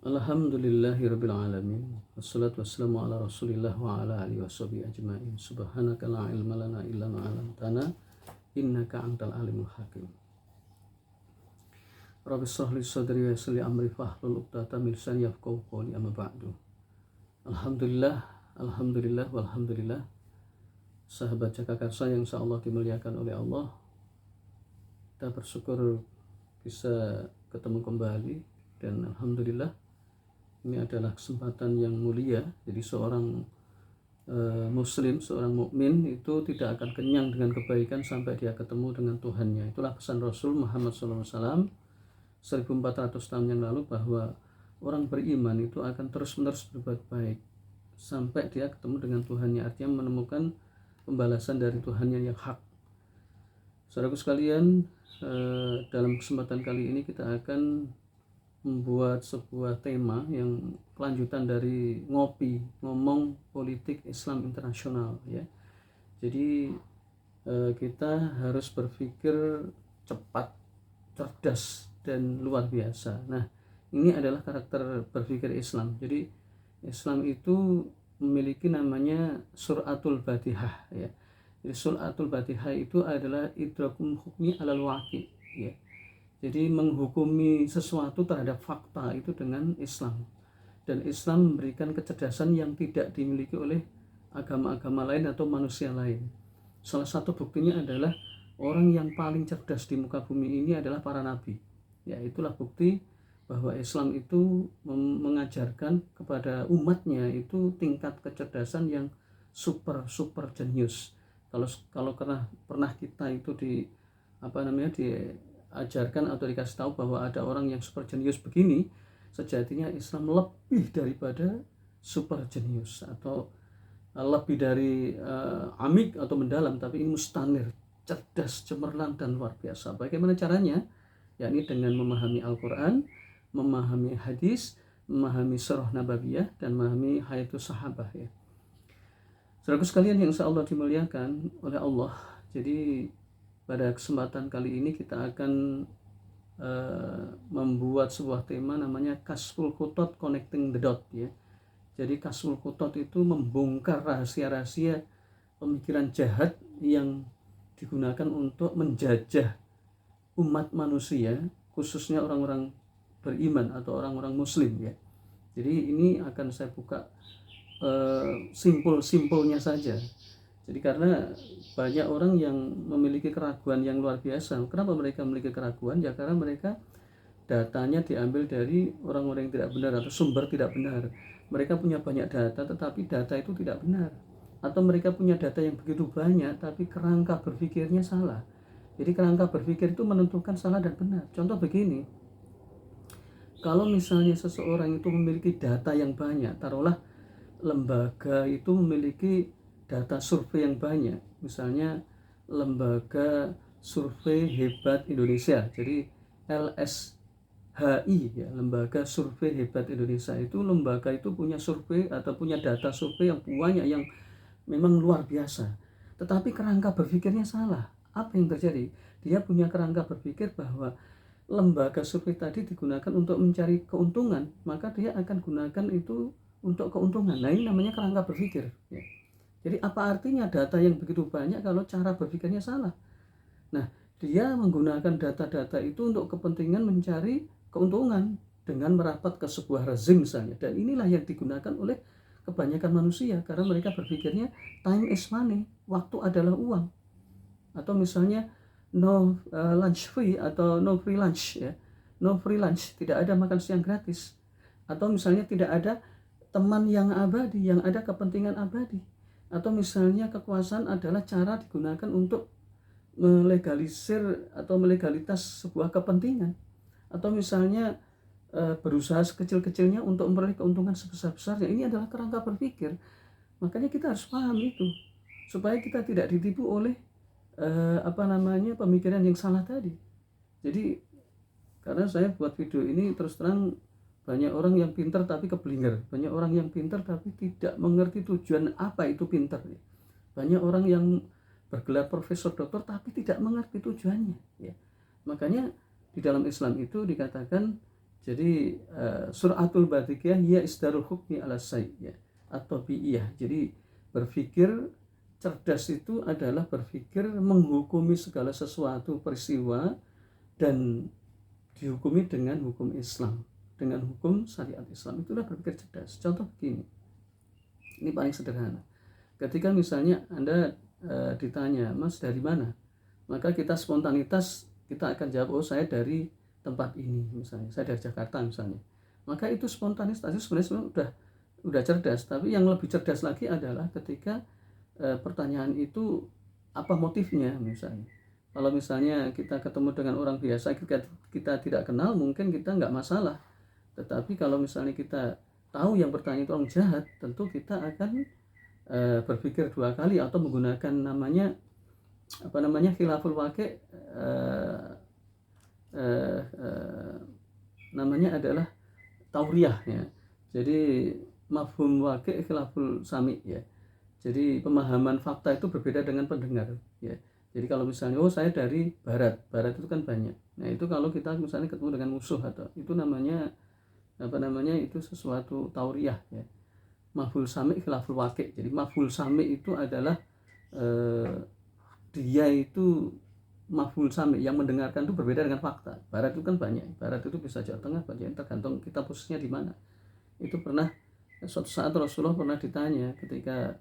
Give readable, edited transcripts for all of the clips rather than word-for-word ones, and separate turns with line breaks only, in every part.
Alhamdulillahirabbil alamin. Wassalatu wassalamu ala Rasulillah wa ala alihi washabihi ajmain. Subhanaka la ilma lana illa ma 'allamtana innaka antal alimul hakim. Rabbi shrah li sadri wa yassir li amri fahlul 'uqdatam min lisani yafqahu qawli amma ba'du. Alhamdulillah walhamdulillah. Sahabat Jakarta yang insyaallah dimuliakan oleh Allah. Kita bersyukur bisa ketemu kembali dan alhamdulillah ini adalah kesempatan yang mulia. Jadi seorang muslim, seorang mukmin itu tidak akan kenyang dengan kebaikan sampai dia ketemu dengan Tuhannya. Itulah pesan Rasul Muhammad SAW 1400 tahun yang lalu, bahwa orang beriman itu akan terus-menerus berbuat baik sampai dia ketemu dengan Tuhannya, artinya menemukan pembalasan dari Tuhannya yang hak. Saudaraku sekalian, dalam kesempatan kali ini kita akan membuat sebuah tema yang kelanjutan dari ngomong politik Islam internasional, ya. Jadi kita harus berpikir cepat, cerdas, dan luar biasa. Nah, ini adalah karakter berpikir Islam. Jadi Islam itu memiliki namanya suratul batihah, ya. Jadi suratul batihah itu adalah idrakum hukmi alal waqi, ya. Jadi menghukumi sesuatu terhadap fakta itu dengan Islam. Dan Islam memberikan kecerdasan yang tidak dimiliki oleh agama-agama lain atau manusia lain. Salah satu buktinya adalah orang yang paling cerdas di muka bumi ini adalah para nabi. Ya, itulah bukti bahwa Islam itu mengajarkan kepada umatnya itu tingkat kecerdasan yang super jenius. Kalau pernah kita itu diajarkan atau dikasih tahu bahwa ada orang yang super jenius begini, sejatinya Islam lebih daripada super jenius atau lebih dari amik atau mendalam, tapi ini mustanir, cerdas, cemerlang, dan luar biasa. Bagaimana caranya? Yakni dengan memahami Al-Quran, memahami hadis, memahami sirah nabawiyah, dan memahami hayatus sahabah, ya. Saudaraku sekalian yang insya Allah dimuliakan oleh Allah, jadi pada kesempatan kali ini kita akan membuat sebuah tema namanya Kashful Khutot, Connecting the Dot, ya. Jadi Kashful Khutot itu membongkar rahasia-rahasia pemikiran jahat yang digunakan untuk menjajah umat manusia, khususnya orang-orang beriman atau orang-orang muslim, ya. Jadi ini akan saya buka simpul-simpulnya saja. Jadi karena banyak orang yang memiliki keraguan yang luar biasa. Kenapa mereka memiliki keraguan? Ya karena mereka datanya diambil dari orang-orang yang tidak benar atau sumber tidak benar. Mereka punya banyak data, tetapi data itu tidak benar. Atau mereka punya data yang begitu banyak, tapi kerangka berpikirnya salah. Jadi kerangka berpikir itu menentukan salah dan benar. Contoh begini, kalau misalnya seseorang itu memiliki data yang banyak, taruhlah lembaga itu memiliki data survei yang banyak, misalnya lembaga survei hebat Indonesia, jadi LSHI, ya, lembaga survei hebat Indonesia. Itu lembaga itu punya survei atau punya data survei yang banyak, yang memang luar biasa, tetapi kerangka berpikirnya salah. Apa yang terjadi? Dia punya kerangka berpikir bahwa lembaga survei tadi digunakan untuk mencari keuntungan, maka dia akan gunakan itu untuk keuntungan. Nah, ini namanya kerangka berpikir, ya. Jadi apa artinya data yang begitu banyak kalau cara berpikirnya salah? Nah, dia menggunakan data-data itu untuk kepentingan mencari keuntungan dengan merapat ke sebuah rezim misalnya. Dan inilah yang digunakan oleh kebanyakan manusia, karena mereka berpikirnya time is money, waktu adalah uang. Atau misalnya no lunch free atau no free lunch, ya. No free lunch, tidak ada makan siang gratis. Atau misalnya tidak ada teman yang abadi, yang ada kepentingan abadi. Atau misalnya kekuasaan adalah cara digunakan untuk melegalisir atau melegalitas sebuah kepentingan. Atau misalnya berusaha sekecil-kecilnya untuk memperoleh keuntungan sebesar-besarnya. Ini adalah kerangka berpikir. Makanya kita harus paham itu, supaya kita tidak ditipu oleh pemikiran yang salah tadi. Jadi karena saya buat video ini terus terang, banyak orang yang pintar tapi keblinger, banyak orang yang pintar tapi tidak mengerti tujuan apa itu pintar. Banyak orang yang bergelar profesor doktor tapi tidak mengerti tujuannya, ya. Makanya di dalam Islam itu dikatakan Jadi suratul batikiyah ya isdarul hukmi ala syai' ya, atau bi'iyah. Jadi berpikir cerdas itu adalah berpikir menghukumi segala sesuatu peristiwa dan dihukumi dengan hukum Islam, dengan hukum syariat Islam. Itulah berpikir cerdas. Contoh begini, ini paling sederhana. Ketika misalnya Anda ditanya, Mas dari mana? Maka kita spontanitas, kita akan jawab, oh saya dari tempat ini misalnya, saya dari Jakarta misalnya. Maka itu spontanitas itu sebenarnya udah cerdas. Tapi yang lebih cerdas lagi adalah ketika pertanyaan itu apa motifnya misalnya. Kalau misalnya kita ketemu dengan orang biasa, kita tidak kenal, mungkin kita nggak masalah. Tetapi kalau misalnya kita tahu yang bertanya itu orang jahat, tentu kita akan berpikir dua kali atau menggunakan namanya khilaful waqi', namanya adalah tauriyah ya. Jadi mafhum waqi' khilaful sami ya. Jadi pemahaman fakta itu berbeda dengan pendengar ya. Jadi kalau misalnya saya dari barat itu kan banyak. Nah itu kalau kita misalnya ketemu dengan musuh atau itu namanya itu sesuatu tauriyah ya. Mafhum sami khilaful waqi'. Jadi mafhum sami itu adalah dia itu mafhum sami yang mendengarkan itu berbeda dengan fakta. Barat itu kan banyak. Barat itu bisa Jawa Tengah, banyak, tergantung kita posisinya di mana. Itu pernah suatu saat Rasulullah pernah ditanya, ketika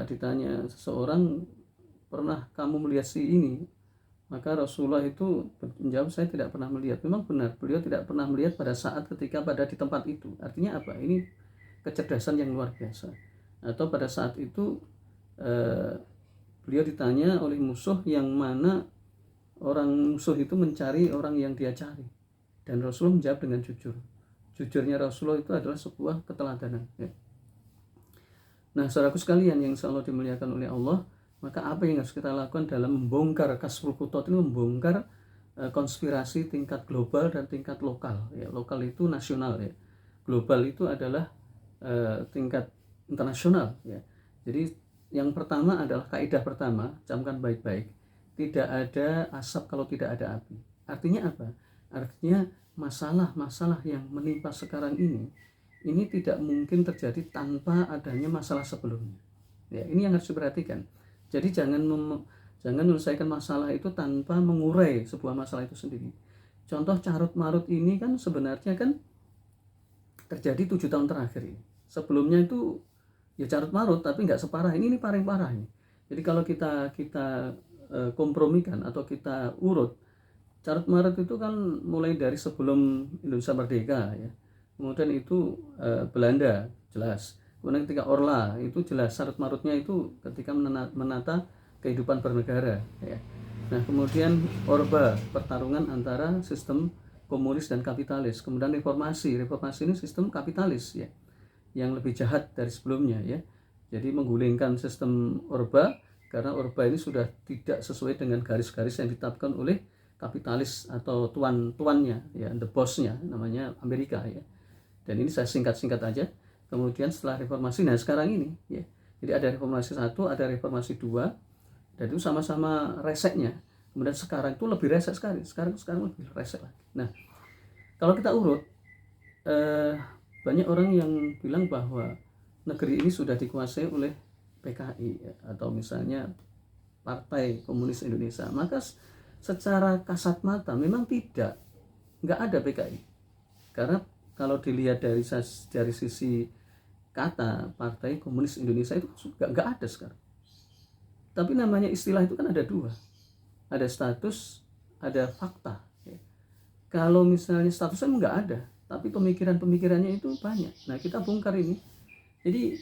ditanya seseorang, pernah kamu melihat si ini? Maka Rasulullah itu menjawab, saya tidak pernah melihat. Memang benar, beliau tidak pernah melihat pada saat ketika pada di tempat itu. Artinya apa? Ini kecerdasan yang luar biasa. Atau pada saat itu beliau ditanya oleh musuh yang mana orang musuh itu mencari orang yang dia cari, dan Rasulullah menjawab dengan jujur. Jujurnya Rasulullah itu adalah sebuah keteladanan ya. Nah saudaraku sekalian yang insya Allah dimuliakan oleh Allah, maka apa yang harus kita lakukan dalam membongkar kasrul khutot ini, membongkar konspirasi tingkat global dan tingkat lokal ya. Lokal itu nasional ya, global itu adalah tingkat internasional ya. Jadi yang pertama adalah kaidah pertama, camkan baik-baik, tidak ada asap kalau tidak ada api. Artinya apa? Artinya masalah-masalah yang menimpa sekarang ini tidak mungkin terjadi tanpa adanya masalah sebelumnya. Ya, ini yang harus diperhatikan. Jadi jangan menyelesaikan masalah itu tanpa mengurai sebuah masalah itu sendiri. Contoh carut marut ini kan sebenarnya kan terjadi 7 tahun terakhir ini. Sebelumnya itu ya carut marut tapi nggak separah ini paling parah ini. Jadi kalau kita kompromikan atau kita urut, carut marut itu kan mulai dari sebelum Indonesia merdeka ya. Kemudian itu Belanda jelas. Kemudian ketika Orla itu jelas carut marutnya itu ketika menata kehidupan bernegara ya. Nah kemudian Orba, pertarungan antara sistem komunis dan kapitalis. Kemudian reformasi ini sistem kapitalis ya, yang lebih jahat dari sebelumnya ya. Jadi menggulingkan sistem Orba karena Orba ini sudah tidak sesuai dengan garis-garis yang ditetapkan oleh kapitalis atau tuannya ya, the boss-nya namanya Amerika ya. Dan ini saya singkat-singkat aja. Kemudian setelah reformasi, nah sekarang ini ya. Jadi ada reformasi 1, ada reformasi 2, dan itu sama-sama reseknya. Kemudian sekarang itu lebih resek sekali. Sekarang lebih resek lagi. Nah, kalau kita urut, banyak orang yang bilang bahwa negeri ini sudah dikuasai oleh PKI ya, atau misalnya Partai Komunis Indonesia. Maka secara kasat mata memang nggak ada PKI. Karena kalau dilihat dari sisi kata Partai Komunis Indonesia itu nggak ada sekarang. Tapi namanya istilah itu kan ada dua, ada status, ada fakta ya. Kalau misalnya statusnya nggak ada, tapi pemikirannya itu banyak. Nah kita bongkar ini. Jadi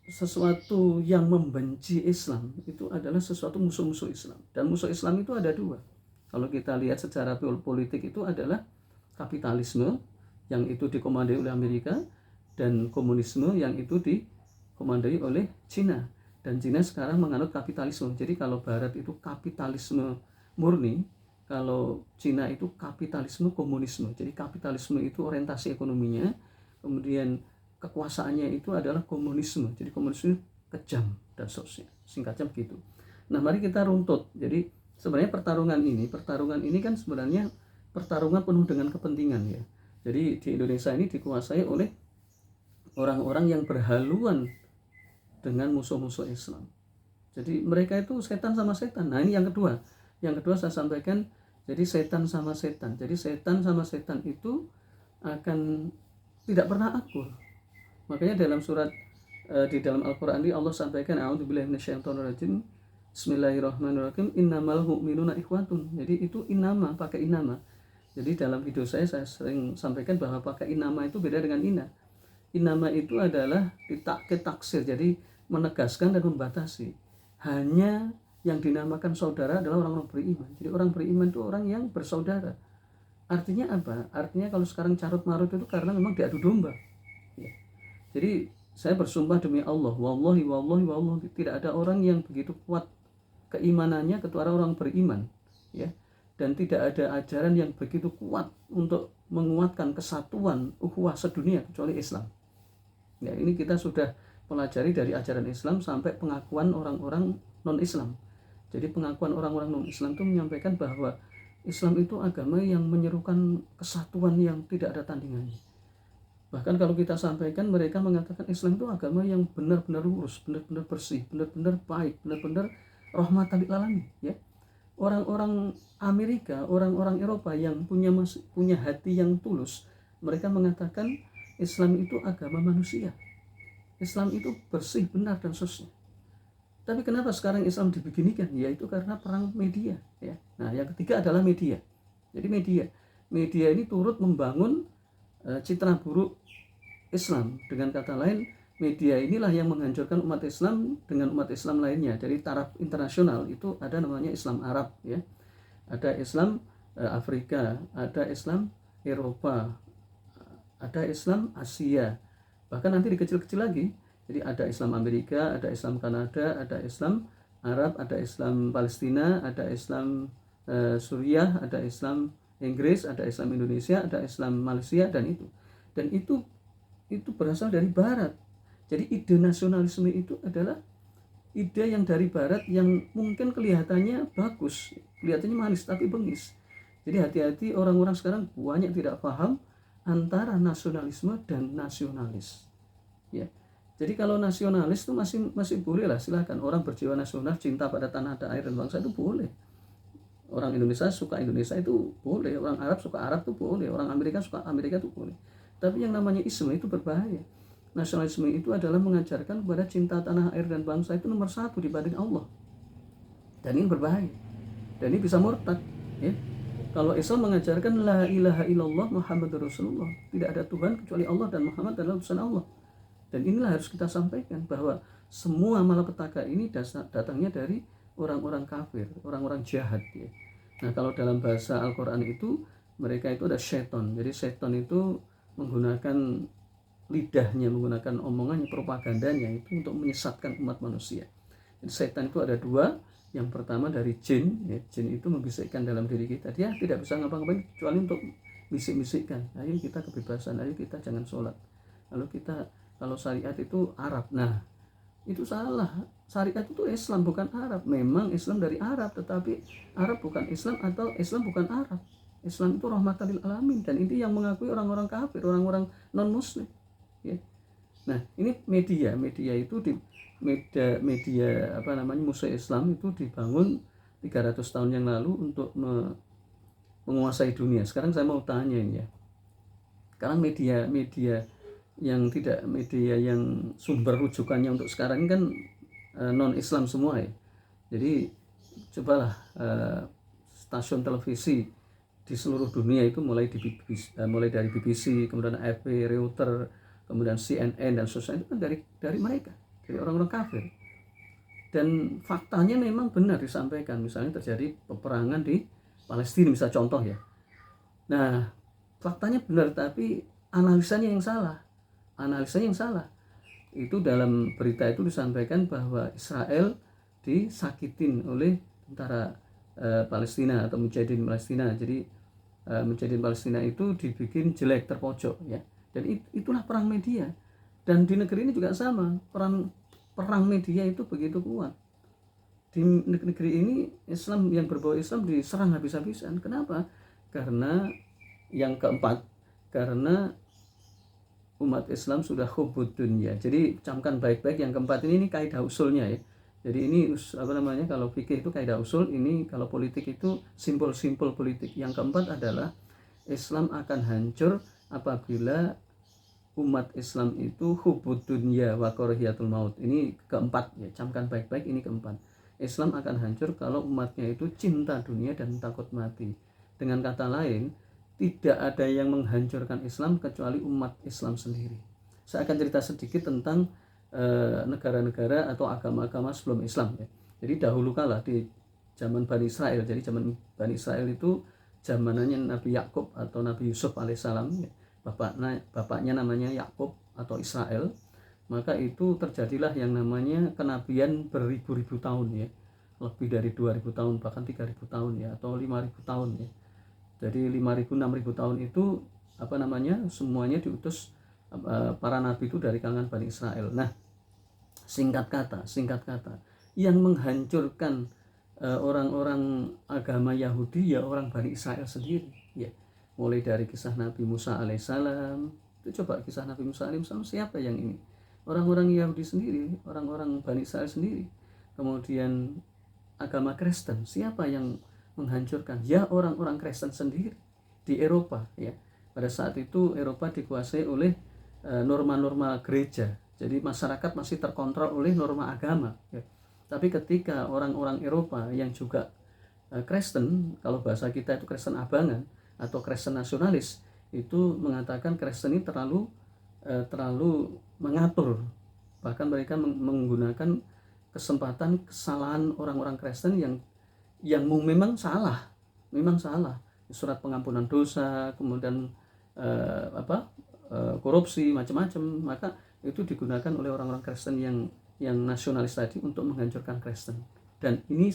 sesuatu yang membenci Islam itu adalah sesuatu musuh-musuh Islam, dan musuh Islam itu ada dua. Kalau kita lihat secara politik itu adalah kapitalisme yang itu dikomandoi oleh Amerika, dan komunisme yang itu dikomandoi oleh Cina. Dan Cina sekarang menganut kapitalisme. Jadi kalau Barat itu kapitalisme murni, kalau Cina itu kapitalisme komunisme. Jadi kapitalisme itu orientasi ekonominya, kemudian kekuasaannya itu adalah komunisme. Jadi komunisme kejam dan seterusnya. Singkatnya begitu. Nah, mari kita runtut. Jadi sebenarnya pertarungan ini kan sebenarnya pertarungan penuh dengan kepentingan ya. Jadi di Indonesia ini dikuasai oleh orang-orang yang berhaluan dengan musuh-musuh Islam. Jadi mereka itu setan sama setan. Nah ini yang kedua. Yang kedua saya sampaikan, jadi setan sama setan. Jadi setan sama setan itu akan tidak pernah akur. Makanya dalam surat di dalam Al-Qur'an ini Allah sampaikan, a'udzubillahi minasyaitonirrajim. Bismillahirrahmanirrahim. Innamal mu'minuna ikhwatun. Jadi itu inama, pakai inama. Jadi dalam video saya sering sampaikan bahwa pakai inama itu beda dengan ina. Inama itu adalah taksir, jadi menegaskan dan membatasi. Hanya yang dinamakan saudara adalah orang-orang beriman. Jadi orang beriman itu orang yang bersaudara. Artinya apa? Artinya kalau sekarang carut marut itu karena memang diadu domba. Ya. Jadi saya bersumpah demi Allah, wallahi tidak ada orang yang begitu kuat keimanannya kecuali orang beriman, ya. Dan tidak ada ajaran yang begitu kuat untuk menguatkan kesatuan ukhuwah sedunia kecuali Islam. Ya, ini kita sudah pelajari dari ajaran Islam sampai pengakuan orang-orang non-Islam. Jadi pengakuan orang-orang non-Islam itu menyampaikan bahwa Islam itu agama yang menyerukan kesatuan yang tidak ada tandingannya. Bahkan kalau kita sampaikan, mereka mengatakan Islam itu agama yang benar-benar lurus, benar-benar bersih, benar-benar baik, benar-benar rahmatan lil alamin, ya. Orang-orang Amerika, orang-orang Eropa yang punya hati yang tulus, mereka mengatakan Islam itu agama manusia. Islam itu bersih, benar dan seterusnya. Tapi kenapa sekarang Islam dibeginikan? Yaitu karena perang media, ya. Nah, yang ketiga adalah media. Jadi media ini turut membangun citra buruk Islam. Dengan kata lain, media inilah yang menghancurkan umat Islam dengan umat Islam lainnya. Dari taraf internasional itu ada namanya Islam Arab, ya. Ada Islam Afrika, ada Islam Eropa, ada Islam Asia. Bahkan nanti dikecil-kecil lagi. Jadi ada Islam Amerika, ada Islam Kanada, ada Islam Arab, ada Islam Palestina, ada Islam Suriah, ada Islam Inggris, ada Islam Indonesia, ada Islam Malaysia, dan itu berasal dari Barat. Jadi ide nasionalisme itu adalah ide yang dari Barat yang mungkin kelihatannya bagus, kelihatannya manis tapi bengis. Jadi hati-hati, orang-orang sekarang banyak tidak paham antara nasionalisme dan nasionalis, ya. Jadi kalau nasionalis itu masih boleh lah, silakan. Orang berjiwa nasional, cinta pada tanah dan air dan bangsa itu boleh. Orang Indonesia suka Indonesia itu boleh, orang Arab suka Arab itu boleh, orang Amerika suka Amerika itu boleh. Tapi yang namanya isme itu berbahaya. Nasionalisme itu adalah mengajarkan kepada cinta tanah air dan bangsa itu nomor satu dibanding Allah. Dan ini berbahaya. Dan ini bisa murtad, ya. Kalau Islam mengajarkan la ilaha illallah Muhammadur Rasulullah, tidak ada Tuhan kecuali Allah dan Muhammad adalah utusan Allah. Dan inilah harus kita sampaikan, bahwa semua malapetaka ini datangnya dari orang-orang kafir, orang-orang jahat, ya. Nah, kalau dalam bahasa Al-Quran itu, mereka itu ada syaitan. Jadi syaitan itu menggunakan lidahnya, menggunakan omongannya, propagandanya itu untuk menyesatkan umat manusia. Jadi setan itu ada dua. Yang pertama dari jin, ya. Jin itu membisikkan dalam diri kita. Dia tidak bisa ngapa-ngapain kecuali untuk bisik-bisikkan. Ayo kita kebebasan, ayo kita jangan sholat. Lalu kita, kalau syariat itu Arab. Nah, itu salah. Syariat itu Islam bukan Arab. Memang Islam dari Arab, tetapi Arab bukan Islam atau Islam bukan Arab. Islam itu rahmatan lil alamin, dan ini yang mengakui orang-orang kafir, orang-orang non-muslim, ya. Nah, ini media itu media musuh Islam itu dibangun 300 tahun yang lalu untuk menguasai dunia. Sekarang saya mau tanya ini, ya. Sekarang media yang tidak, media yang sumber rujukannya untuk sekarang kan non-Islam semua, ya. Jadi cobalah stasiun televisi di seluruh dunia itu mulai dari BBC, kemudian AFP, Reuters, kemudian CNN dan seterusnya, itu kan dari mereka, dari orang-orang kafir. Dan faktanya memang benar disampaikan. Misalnya terjadi peperangan di Palestina, misal contoh, ya. Nah, faktanya benar, tapi analisanya yang salah. Itu dalam berita itu disampaikan bahwa Israel disakitin oleh tentara Palestina atau mujahidin Palestina. Jadi mujahidin Palestina itu dibikin jelek, terpojok, ya. Dan itulah perang media. Dan di negeri ini juga sama, perang media itu begitu kuat. Di negeri ini Islam yang berbau Islam diserang habis-habisan. Kenapa? karena yang keempat, karena umat Islam sudah hubud dunya. Jadi camkan baik-baik yang keempat ini kaidah usulnya ya. Jadi ini kalau fikih itu kaidah usul, ini kalau politik itu simpul-simpul politik. Yang keempat adalah Islam akan hancur apabila umat Islam itu hubud dunya wa karahiyatul maut. Ini keempat ya, camkan baik-baik, ini keempat. Islam akan hancur kalau umatnya itu cinta dunia dan takut mati. Dengan kata lain, tidak ada yang menghancurkan Islam kecuali umat Islam sendiri. Saya akan cerita sedikit tentang negara-negara atau agama-agama sebelum Islam ya. Jadi dahulu kala di zaman Bani Israel, jadi zaman Bani Israel itu zamannya Nabi Yakub atau Nabi Yusuf alaihissalam ya. Bapaknya namanya Yakub atau Israel. Maka itu terjadilah yang namanya kenabian beribu-ribu tahun ya, lebih dari 2000 tahun, bahkan 3000 tahun ya, atau 5000 tahun ya. Jadi 5000 6000 tahun itu semuanya diutus para nabi itu dari kalangan Bani Israel. Nah, singkat kata yang menghancurkan orang-orang agama Yahudi ya orang Bani Israel sendiri ya. Mulai dari kisah Nabi Musa alaihissalam, itu coba kisah Nabi Musa alaihissalam, siapa yang ini? Orang-orang Yahudi sendiri, orang-orang Bani Israel sendiri. Kemudian agama Kristen, siapa yang menghancurkan? Ya orang-orang Kristen sendiri di Eropa ya. Pada saat itu Eropa dikuasai oleh norma-norma gereja. Jadi masyarakat masih terkontrol oleh norma agama ya. Tapi ketika orang-orang Eropa yang juga Kristen, kalau bahasa kita itu Kristen abangan atau Kristen nasionalis, itu mengatakan Kristen ini terlalu mengatur. Bahkan mereka menggunakan kesalahan orang-orang Kristen yang memang salah, surat pengampunan dosa, kemudian korupsi macam-macam, maka itu digunakan oleh orang-orang Kristen yang nasionalis tadi untuk menghancurkan Kristen. Dan ini